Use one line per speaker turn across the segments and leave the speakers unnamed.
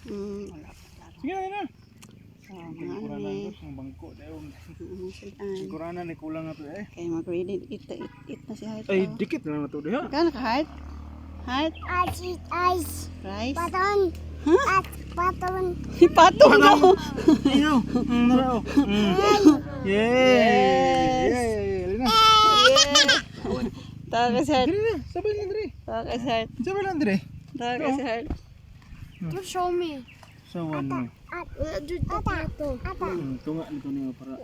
Wala pa klaro.
Sige na.
So, mga ano
Kuranan
eh.
ko ang bangko dayon.
Sitan.
Kuranan ni kulang na to eh.
Kaya mag-ready. Eat na si Heart.
Ay,
Oh.
dikit na to diha.
Magkano ka, Heart? Heart?
Ice.
Rice?
Paton.
Huh?
Paton.
Patong daw.
Ayaw. Narao. Yay! Yay! Lina.
Tawa ka si Heart.
Dire na, sabay lang dire.
Tawa ka si Heart.
Sabay lang dire.
Tawa ka si Heart.
You show me.
Sawan mo.
Pato.
Tunga nito niyo para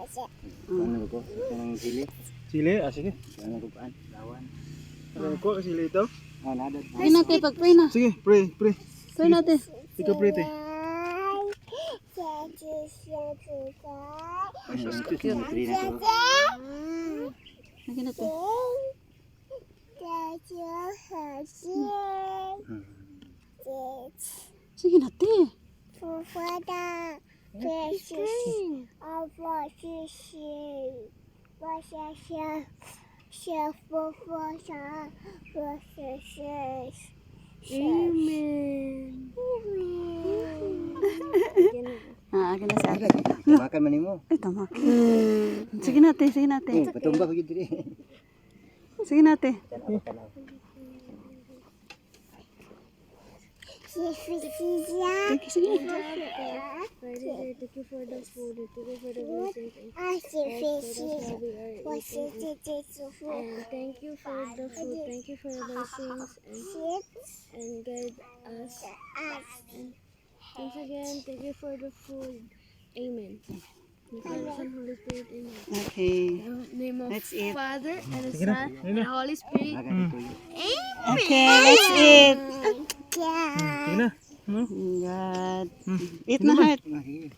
Ano ko? Kanang sili.
sili. Ah, sige.
Ano ko paan? Lawan.
Ano ko sili ito?
Ah, nada.
Pray natin, pag-pray na.
Sige, pray.
Pray natin.
Ikaw pray te.
Cute. Lagi natin. Sige natin. Ah, akin na si Ate.
Makan man nimo.
Ay, tama. Sige natin, sige natin.
Patumba ko diri.
Sige natin. Sige, sige.
Thank you for the food. Thank you for the blessings. And thank you for the food. Thank you for the blessings and guide us. And once again, thank you for the food. Amen. In the Father, Son, Holy Spirit. Amen.
Okay.
In the name of
Let's eat.
Father and the Son and the Holy Spirit.
Okay, let's eat.
Sige na.
God. Eat na, Heart.
Sige.